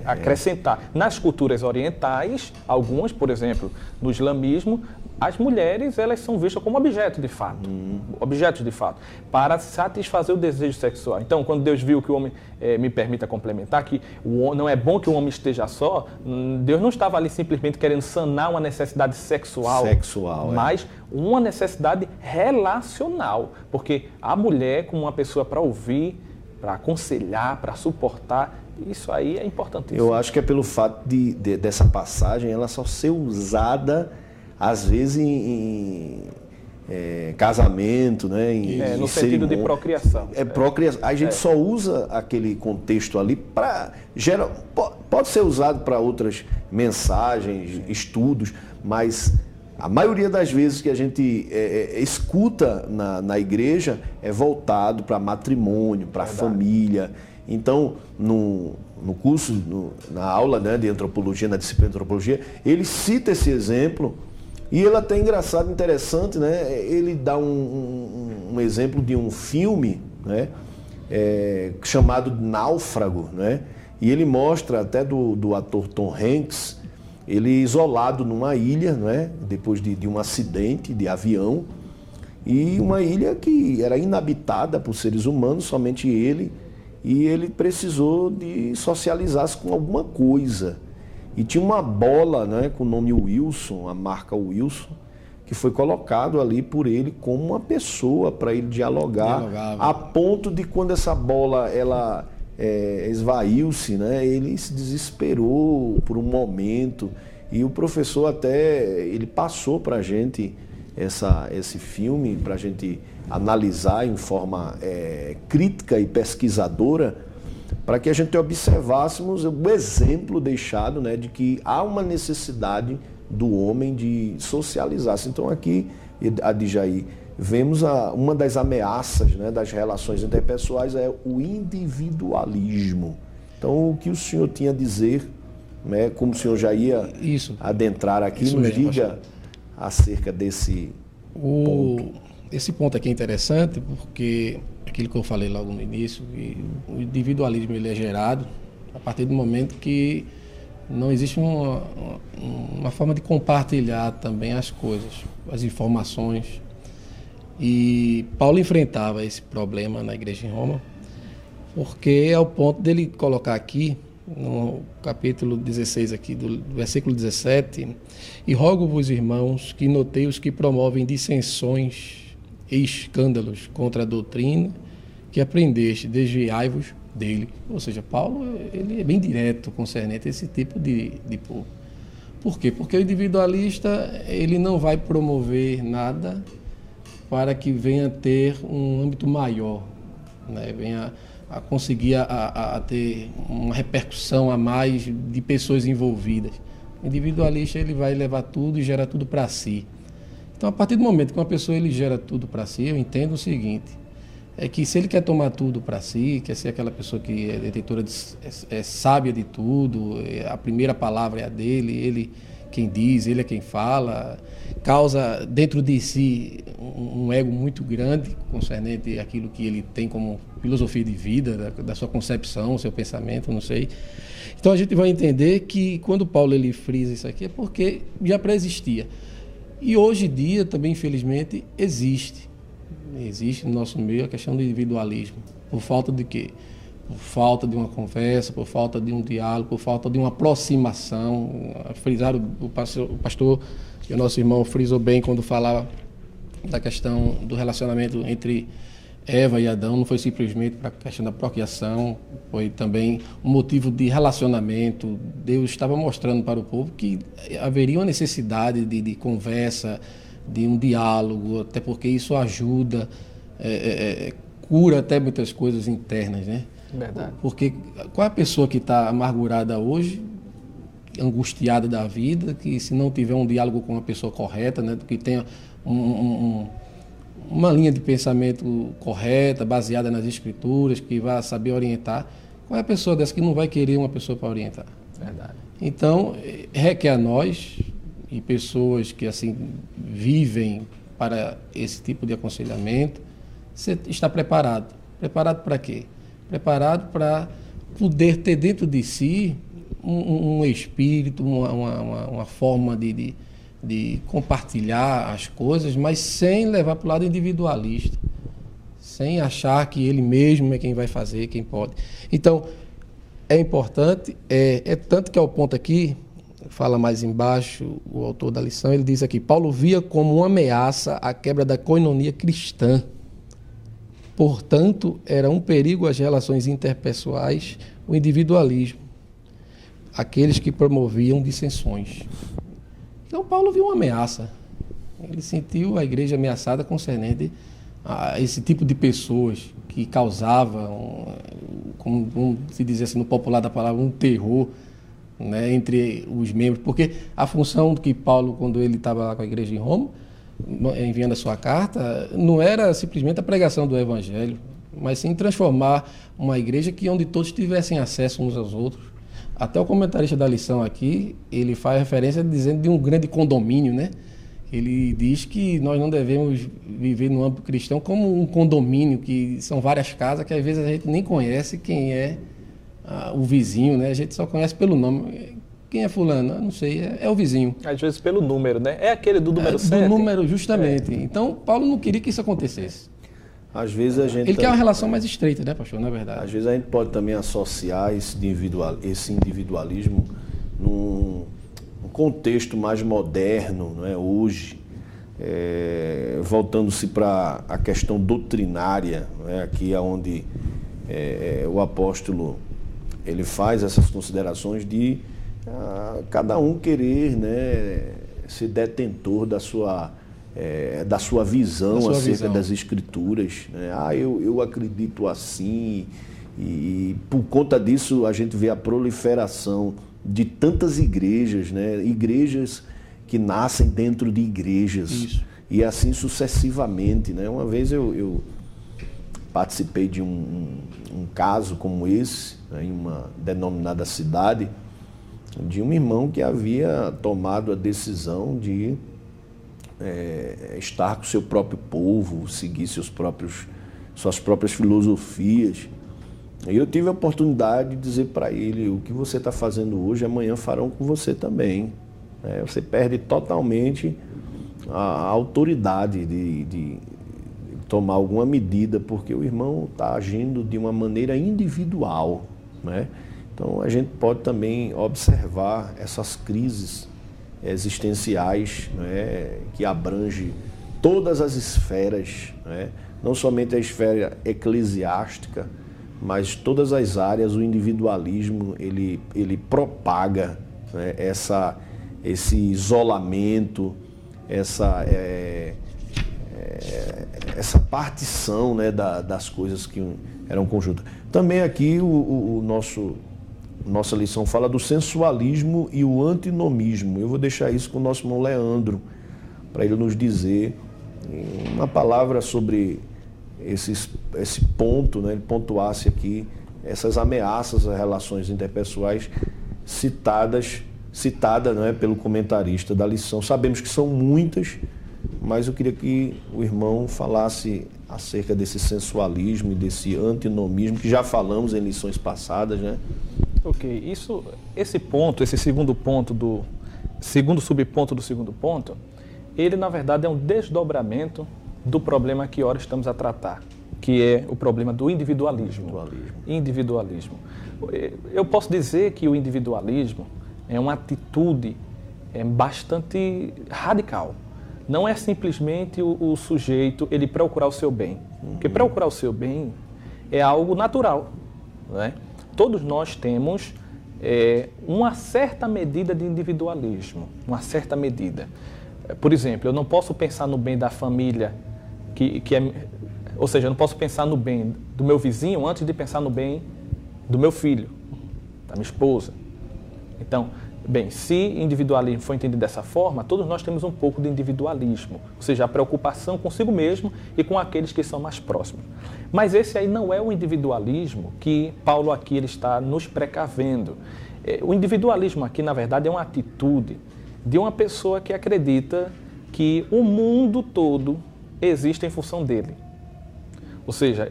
Speaker 3: acrescentar. Nas culturas orientais, algumas, por exemplo, no islamismo, as mulheres elas são vistas como objetos de fato, para satisfazer o desejo sexual. Então, quando Deus viu que o homem, me permita complementar, que não é bom que o homem esteja só, Deus não estava ali simplesmente querendo sanar uma necessidade sexual, mas uma necessidade relacional, porque a mulher como uma pessoa para ouvir, para aconselhar, para suportar, isso aí é importantíssimo.
Speaker 1: Eu acho que é pelo fato dessa passagem ela só ser usada às vezes em casamento, né?
Speaker 3: No sentido de procriação.
Speaker 1: Procriação. A gente só usa aquele contexto ali para pode ser usado para outras mensagens, estudos, mas a maioria das vezes que a gente escuta na igreja é voltado para matrimônio, para família. Então, no curso, na aula, né, de antropologia, na disciplina de antropologia, ele cita esse exemplo e ele até engraçado, interessante, né? Ele dá um exemplo de um filme, né, chamado Náufrago, né? E ele mostra até do ator Tom Hanks, ele isolado numa ilha, né, depois de um acidente de avião, e uma ilha que era inabitada por seres humanos, somente ele, e ele precisou de socializar-se com alguma coisa. E tinha uma bola, né, com o nome Wilson, a marca Wilson, que foi colocado ali por ele como uma pessoa para ele dialogar, a ponto de quando essa bola esvaiu-se, né, ele se desesperou por um momento, e o professor até ele passou para a gente esse filme, para a gente analisar em forma crítica e pesquisadora, para que a gente observássemos o exemplo deixado, né, de que há uma necessidade do homem de socializar-se. Então aqui, Adjair, vemos uma das ameaças, né, das relações interpessoais é o individualismo. Então o que o senhor tinha a dizer, né, como o senhor já ia adentrar aqui, nos mesmo, diga acerca desse ponto.
Speaker 2: Esse ponto aqui é interessante porque aquilo que eu falei logo no início, o individualismo ele é gerado a partir do momento que não existe uma forma de compartilhar também as coisas, as informações. E Paulo enfrentava esse problema na igreja em Roma, porque é o ponto dele colocar aqui, no capítulo 16 aqui, do versículo 17, e rogo-vos, irmãos, que notei os que promovem dissensões e escândalos contra a doutrina que aprendeste, desviai-vos dele. Ou seja, Paulo ele é bem direto concernente a esse tipo de povo. Por quê? Porque o individualista ele não vai promover nada para que venha ter um âmbito maior, né? Venha a conseguir a ter uma repercussão a mais de pessoas envolvidas. O individualista ele vai levar tudo e gera tudo para si. Então, a partir do momento que uma pessoa ele gera tudo para si, eu entendo o seguinte, é que se ele quer tomar tudo para si, quer ser aquela pessoa que é detentora, é sábia de tudo, a primeira palavra é a dele, ele quem diz, ele é quem fala, causa dentro de si um ego muito grande concernente àquilo que ele tem como filosofia de vida, da sua concepção, seu pensamento, não sei. Então a gente vai entender que quando Paulo ele frisa isso aqui é porque já pré-existia. E hoje em dia também, infelizmente, existe no nosso meio a questão do individualismo. Por falta de quê? por falta de uma conversa, por falta de um diálogo, por falta de uma aproximação. Frisaram, o pastor e o nosso irmão frisou bem quando falava da questão do relacionamento entre Eva e Adão. Não foi simplesmente para a questão da procriação, foi também um motivo de relacionamento. Deus estava mostrando para o povo que haveria uma necessidade de conversa, de um diálogo, até porque isso ajuda, cura até muitas coisas internas, né?
Speaker 3: Verdade.
Speaker 2: Porque qual é a pessoa que está amargurada hoje, angustiada da vida, que se não tiver um diálogo com uma pessoa correta, né, que tenha uma linha de pensamento correta, baseada nas escrituras, que vai saber orientar, qual é a pessoa dessa que não vai querer uma pessoa para orientar?
Speaker 3: Verdade.
Speaker 2: Então, requer a nós, e pessoas que assim vivem para esse tipo de aconselhamento, você está preparado. Preparado para quê? Preparado para poder ter dentro de si um espírito, uma forma de compartilhar as coisas, mas sem levar para o lado individualista, sem achar que ele mesmo é quem vai fazer, quem pode. Então, é importante, tanto que ao ponto aqui, fala mais embaixo o autor da lição, ele diz aqui, Paulo via como uma ameaça a quebra da coinonia cristã. Portanto, era um perigo às relações interpessoais, o individualismo, aqueles que promoviam dissensões. Então, Paulo viu uma ameaça. Ele sentiu a igreja ameaçada concernente a esse tipo de pessoas que causavam, como se diz assim no popular da palavra, um terror, né, entre os membros. Porque a função que Paulo, quando ele estava lá com a igreja em Roma, enviando a sua carta, não era simplesmente a pregação do evangelho, mas sim transformar uma igreja onde todos tivessem acesso uns aos outros. Até o comentarista da lição aqui, ele faz referência dizendo de um grande condomínio, né? Ele diz que nós não devemos viver no âmbito cristão como um condomínio, que são várias casas que às vezes a gente nem conhece quem é o vizinho, né? A gente só conhece pelo nome. Quem é fulano? Eu não sei, é o vizinho.
Speaker 3: Às vezes pelo número, né? É aquele do número 7.
Speaker 2: Do número, justamente. Então, Paulo não queria que isso acontecesse.
Speaker 1: Às vezes a gente...
Speaker 2: Ele quer uma relação mais estreita, né, pastor? Na verdade.
Speaker 1: Às vezes a gente pode também associar esse individualismo num contexto mais moderno, não é? Hoje, voltando-se para a questão doutrinária, não é? Aqui é onde o apóstolo ele faz essas considerações de cada um querer, né, ser detentor da sua visão acerca das escrituras, né? Eu acredito assim, e por conta disso a gente vê a proliferação de tantas igrejas, né? Igrejas que nascem dentro de igrejas. Isso. E assim sucessivamente, né? Uma vez eu participei de um caso como esse, né, em uma denominada cidade, de um irmão que havia tomado a decisão de estar com o seu próprio povo, seguir suas próprias filosofias. E eu tive a oportunidade de dizer para ele, o que você está fazendo hoje, amanhã farão com você também. Você perde totalmente a autoridade de tomar alguma medida, porque o irmão está agindo de uma maneira individual, né? Então, a gente pode também observar essas crises existenciais, né, que abrange todas as esferas, né? Não somente a esfera eclesiástica, mas todas as áreas. O individualismo ele propaga, né, esse isolamento, essa partição, né, das coisas que eram conjuntas. Também aqui nossa lição fala do sensualismo e o antinomismo. Eu vou deixar isso com o nosso irmão Leandro, para ele nos dizer uma palavra sobre esse ponto, né? Ele pontuasse aqui essas ameaças às relações interpessoais citadas, não é, pelo comentarista da lição. Sabemos que são muitas, mas eu queria que o irmão falasse acerca desse sensualismo e desse antinomismo, que já falamos em lições passadas, né?
Speaker 3: Ok, esse segundo subponto do segundo ponto, ele na verdade é um desdobramento do problema que ora estamos a tratar. que é o problema do individualismo. Individualismo. Eu posso dizer que o individualismo é uma atitude bastante radical. Não é simplesmente o sujeito ele procurar o seu bem. Porque procurar o seu bem é algo natural, né? Todos nós temos uma certa medida de individualismo, uma certa medida. Por exemplo, eu não posso pensar no bem da família, ou seja, eu não posso pensar no bem do meu vizinho antes de pensar no bem do meu filho, da minha esposa. Então, bem, se individualismo for entendido dessa forma, todos nós temos um pouco de individualismo, ou seja, a preocupação consigo mesmo e com aqueles que são mais próximos. Mas esse aí não é o individualismo que Paulo aqui ele está nos precavendo. O individualismo aqui, na verdade, é uma atitude de uma pessoa que acredita que o mundo todo existe em função dele. Ou seja,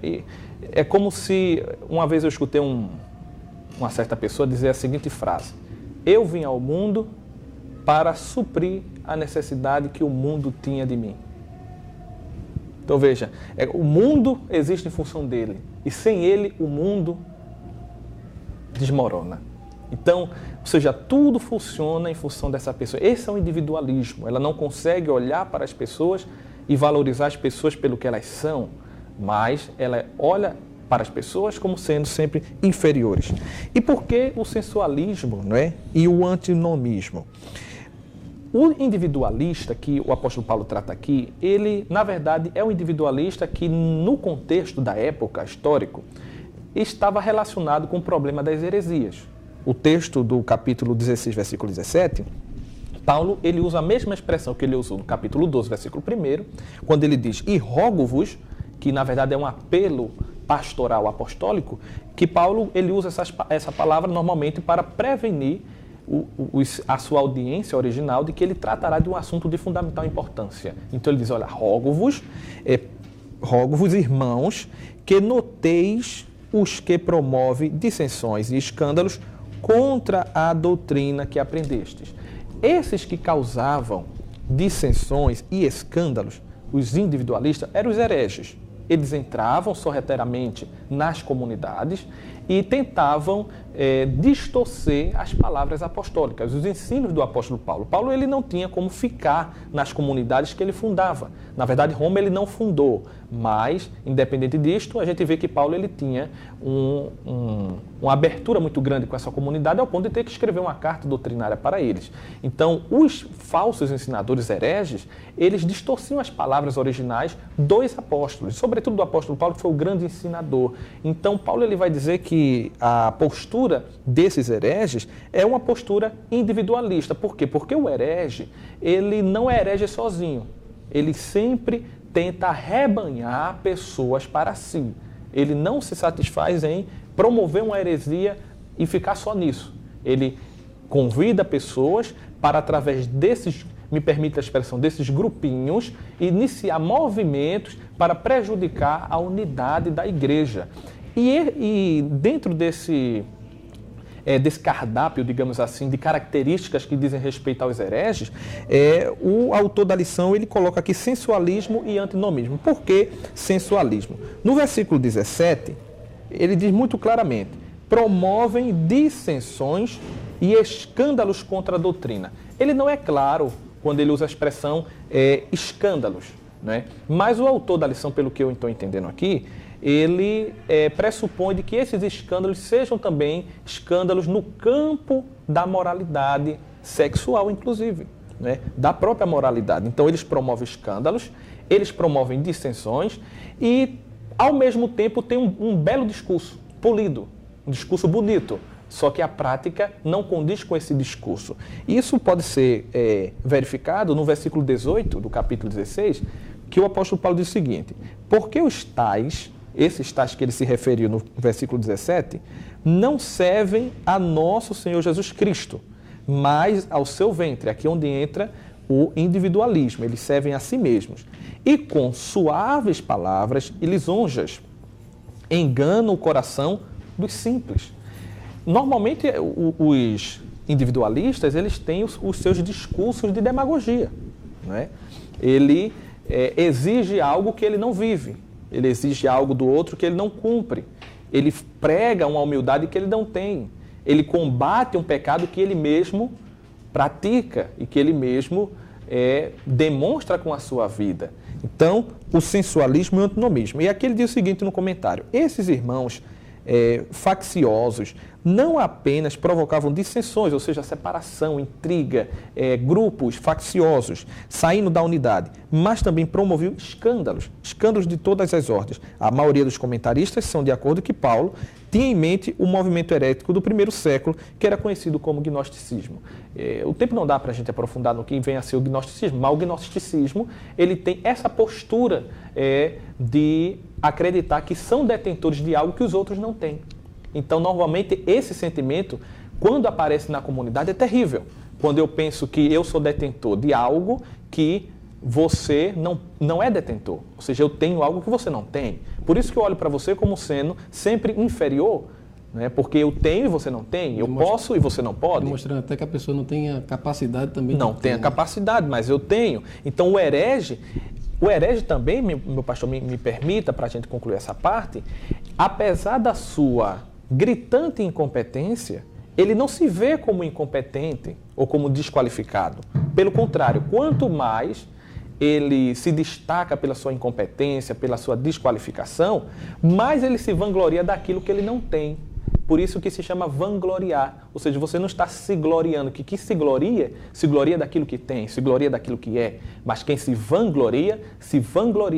Speaker 3: é como se, uma vez eu escutei uma certa pessoa dizer a seguinte frase: eu vim ao mundo para suprir a necessidade que o mundo tinha de mim. Então veja, o mundo existe em função dele, e sem ele o mundo desmorona. Então, ou seja, tudo funciona em função dessa pessoa. Esse é o individualismo. Ela não consegue olhar para as pessoas e valorizar as pessoas pelo que elas são, mas ela olha para as pessoas como sendo sempre inferiores. E por que o sensualismo, não é? E o antinomismo? O individualista que o apóstolo Paulo trata aqui, ele, na verdade, é um individualista que, no contexto da época histórico, estava relacionado com o problema das heresias. O texto do capítulo 16, versículo 17, Paulo ele usa a mesma expressão que ele usou no capítulo 12, versículo 1, quando ele diz, e rogo-vos, que na verdade é um apelo pastoral apostólico, que Paulo ele usa essa palavra normalmente para prevenir a sua audiência original de que ele tratará de um assunto de fundamental importância. Então ele diz, olha, rogo-vos, irmãos, que noteis os que promovem dissensões e escândalos contra a doutrina que aprendestes. Esses que causavam dissensões e escândalos, os individualistas, eram os hereges. Eles entravam sorrateiramente nas comunidades e tentavam distorcer as palavras apostólicas, os ensinos do apóstolo Paulo. Paulo ele não tinha como ficar nas comunidades que ele fundava. Na verdade, Roma ele não fundou, mas, independente disto, a gente vê que Paulo ele tinha uma abertura muito grande com essa comunidade, ao ponto de ter que escrever uma carta doutrinária para eles. Então, os falsos ensinadores hereges, eles distorciam as palavras originais dos apóstolos, sobretudo do apóstolo Paulo, que foi o grande ensinador. Então, Paulo ele vai dizer que a postura desses hereges é uma postura individualista. Por quê? Porque o herege, ele não é herege sozinho. Ele sempre tenta arrebanhar pessoas para si. Ele não se satisfaz em promover uma heresia e ficar só nisso. Ele convida pessoas para, através desses, me permite a expressão, desses grupinhos, iniciar movimentos para prejudicar a unidade da igreja. E dentro desse cardápio, digamos assim, de características que dizem respeito aos hereges, o autor da lição ele coloca aqui sensualismo e antinomismo. Por que sensualismo? No versículo 17, ele diz muito claramente, promovem dissensões e escândalos contra a doutrina. Ele não é claro quando ele usa a expressão escândalos, né? Mas o autor da lição, pelo que eu estou entendendo aqui, ele pressupõe de que esses escândalos sejam também escândalos no campo da moralidade sexual, inclusive, né? Da própria moralidade. Então, eles promovem escândalos, eles promovem dissensões e, ao mesmo tempo, tem um belo discurso, polido, um discurso bonito, só que a prática não condiz com esse discurso. Isso pode ser verificado no versículo 18 do capítulo 16, que o apóstolo Paulo diz o seguinte, porque os tais, esses tais que ele se referiu no versículo 17, não servem a nosso Senhor Jesus Cristo, mas ao seu ventre, aqui onde entra o individualismo, eles servem a si mesmos. E com suaves palavras e lisonjas, enganam o coração dos simples. Normalmente, os individualistas, eles têm os seus discursos de demagogia, né? Ele exige algo que ele não vive. ele exige algo do outro que ele não cumpre. Ele prega uma humildade que ele não tem. Ele combate um pecado que ele mesmo pratica e que ele mesmo demonstra com a sua vida. Então, o sensualismo e o antinomismo. E aqui ele diz o seguinte no comentário: esses irmãos facciosos não apenas provocavam dissensões, ou seja, separação, intriga, grupos facciosos saindo da unidade, mas também promoviam escândalos de todas as ordens. A maioria dos comentaristas são de acordo que Paulo tinha em mente o movimento herético do primeiro século, que era conhecido como gnosticismo. O tempo não dá para a gente aprofundar no que vem a ser o gnosticismo, mas o gnosticismo ele tem essa postura de acreditar que são detentores de algo que os outros não têm. Então, normalmente, esse sentimento, quando aparece na comunidade, é terrível. Quando eu penso que eu sou detentor de algo que você não é detentor. Ou seja, eu tenho algo que você não tem. Por isso que eu olho para você como sendo sempre inferior, né? Porque eu tenho e você não tem, eu posso e você não pode.
Speaker 2: Mostrando até que a pessoa não tem a capacidade também.
Speaker 3: Não tem a capacidade, mas eu tenho. Então, o herege também, meu pastor, me permita, para a gente concluir essa parte, apesar da sua gritante incompetência, ele não se vê como incompetente ou como desqualificado. Pelo contrário, quanto mais ele se destaca pela sua incompetência, pela sua desqualificação, mais ele se vangloria daquilo que ele não tem. Por isso que se chama vangloriar. Ou seja, você não está se gloriando. Que se gloria daquilo que tem, se gloria daquilo que é. Mas quem se vangloria,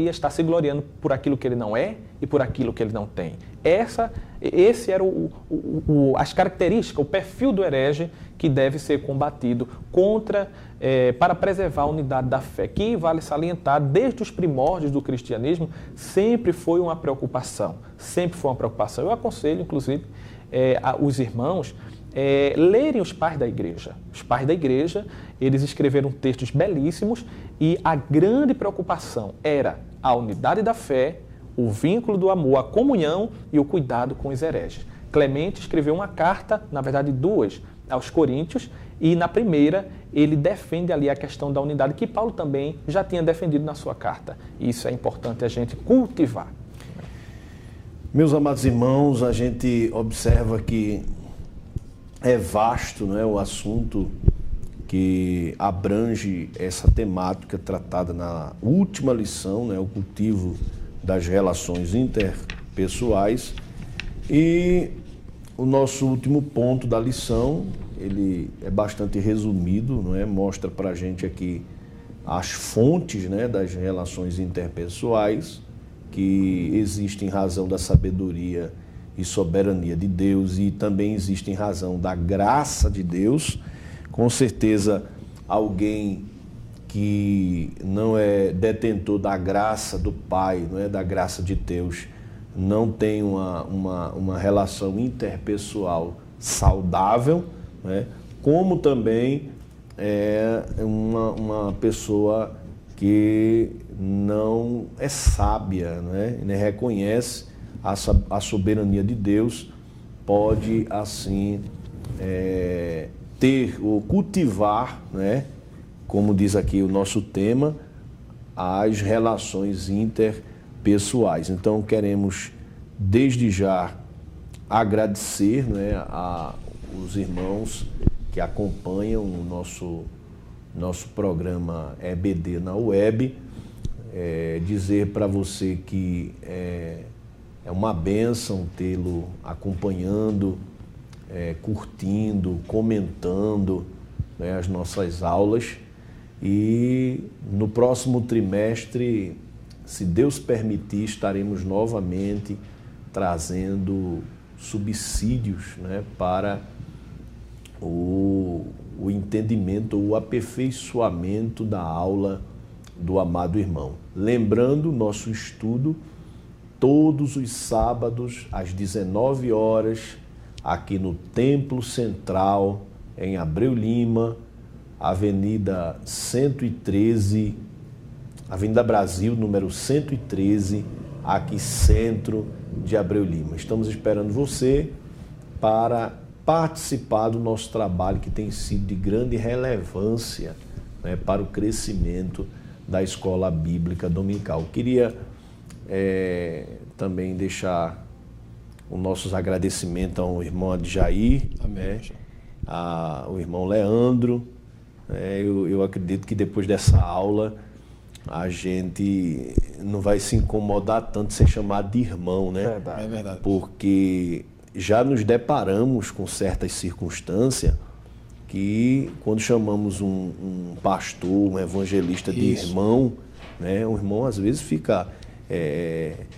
Speaker 3: está se gloriando por aquilo que ele não é e por aquilo que ele não tem. Esse era as características, o perfil do herege que deve ser combatido para preservar a unidade da fé, que, vale salientar, desde os primórdios do cristianismo, sempre foi uma preocupação. Eu aconselho, inclusive, os irmãos lerem os pais da igreja. Os pais da igreja, eles escreveram textos belíssimos e a grande preocupação era a unidade da fé, o vínculo do amor, a comunhão e o cuidado com os hereges. Clemente escreveu uma carta, na verdade duas, aos Coríntios, e na primeira ele defende ali a questão da unidade que Paulo também já tinha defendido na sua carta. Isso é importante a gente cultivar.
Speaker 1: Meus amados irmãos, a gente observa que é vasto, não é, o assunto que abrange essa temática tratada na última lição, né, o cultivo das relações interpessoais. E o nosso último ponto da lição, ele é bastante resumido, não é? Mostra para a gente aqui as fontes, né, das relações interpessoais que existem em razão da sabedoria e soberania de Deus e também existem em razão da graça de Deus. Com certeza, alguém que não é detentor da graça do Pai, não é, da graça de Deus, não tem uma relação interpessoal saudável, né? Como também é uma pessoa que não é sábia, né? Nem reconhece a soberania de Deus, pode assim ter ou cultivar, né? Como diz aqui o nosso tema, as relações interpessoais. Então, queremos, desde já, agradecer, né, aos irmãos que acompanham o nosso programa EBD na web, dizer para você que é uma bênção tê-lo acompanhando, curtindo, comentando, né, as nossas aulas. E no próximo trimestre, se Deus permitir, estaremos novamente trazendo subsídios, né, para o entendimento, o aperfeiçoamento da aula do amado irmão. Lembrando, nosso estudo todos os sábados às 19 horas, aqui no Templo Central, em Abreu Lima, Avenida 113, Avenida Brasil, número 113, aqui centro de Abreu Lima. Estamos esperando você para participar do nosso trabalho, que tem sido de grande relevância, né, para o crescimento da Escola Bíblica Dominical. Queria também deixar os nossos agradecimentos ao irmão Adjair, né? O irmão Leandro. Eu acredito que depois dessa aula a gente não vai se incomodar tanto de ser chamado de irmão, né?
Speaker 3: Verdade.
Speaker 2: É verdade.
Speaker 1: Porque já nos deparamos com certas circunstâncias que quando chamamos um pastor, um evangelista de irmão, né? O irmão às vezes fica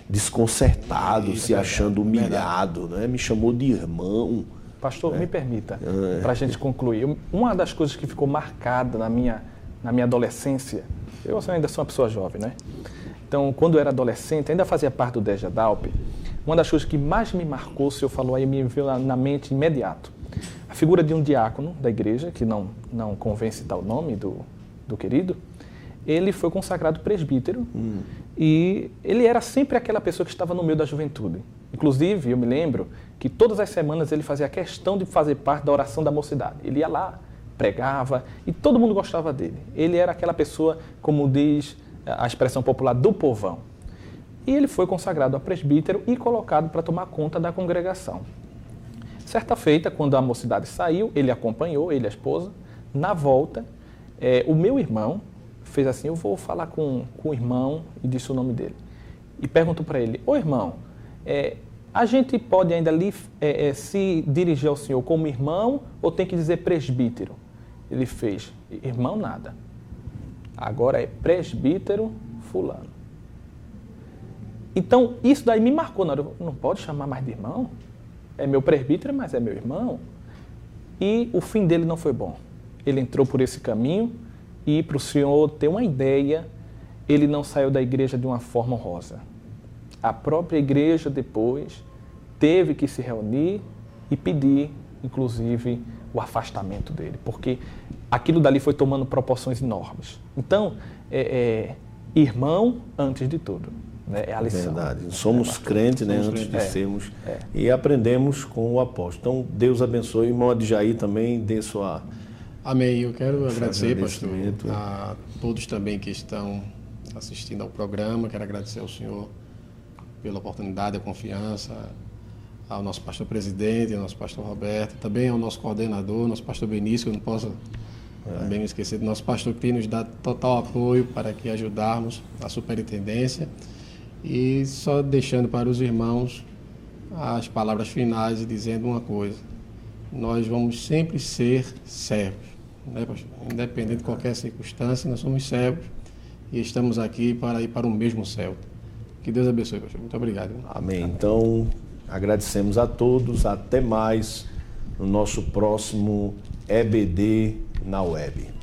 Speaker 1: desconcertado, se achando humilhado, né? Me chamou de irmão.
Speaker 3: Pastor, me permita, para a gente concluir, uma das coisas que ficou marcada na minha adolescência, eu ainda sou uma pessoa jovem, né? Então, quando eu era adolescente, ainda fazia parte do DEJADALP, uma das coisas que mais me marcou, o senhor falou aí, me veio na mente imediato. A figura de um diácono da igreja, que não convém citar o nome do querido, ele foi consagrado presbítero e ele era sempre aquela pessoa que estava no meio da juventude. Inclusive, eu me lembro que todas as semanas ele fazia questão de fazer parte da oração da mocidade. Ele ia lá, pregava e todo mundo gostava dele. Ele era aquela pessoa, como diz a expressão popular, do povão. E ele foi consagrado a presbítero e colocado para tomar conta da congregação. Certa feita, quando a mocidade saiu, ele acompanhou, ele e a esposa. Na volta, o meu irmão fez assim, eu vou falar com o irmão, e disse o nome dele. E perguntou para ele, ô irmão, a gente pode ainda se dirigir ao senhor como irmão ou tem que dizer presbítero? Ele fez, irmão nada. Agora é presbítero fulano. Então, isso daí me marcou na hora. Não pode chamar mais de irmão? É meu presbítero, mas é meu irmão. E o fim dele não foi bom. Ele entrou por esse caminho e, para o senhor ter uma ideia, ele não saiu da igreja de uma forma honrosa. A própria igreja depois teve que se reunir e pedir, inclusive, o afastamento dele, porque aquilo dali foi tomando proporções enormes. Então, irmão antes de tudo, né? É a lição.
Speaker 1: Verdade. Somos crentes, né? Antes de sermos. E aprendemos com o apóstolo. Então, Deus abençoe. Irmão Adjair também dê sua...
Speaker 2: Amém. Eu quero agradecer, pastor, a todos também que estão assistindo ao programa. Quero agradecer ao senhor pela oportunidade, a confiança, ao nosso pastor presidente, ao nosso pastor Roberto, também ao nosso coordenador, nosso pastor Benício, que eu não posso também me esquecer do nosso pastor que tem nos dado total apoio para que ajudarmos a superintendência. E só deixando para os irmãos as palavras finais e dizendo uma coisa: nós vamos sempre ser servos, né, pastor? Independente de qualquer circunstância, nós somos servos e estamos aqui para ir para o mesmo céu. Que Deus abençoe, pastor. Muito obrigado.
Speaker 1: Amém. Então, agradecemos a todos. Até mais no nosso próximo EBD na web.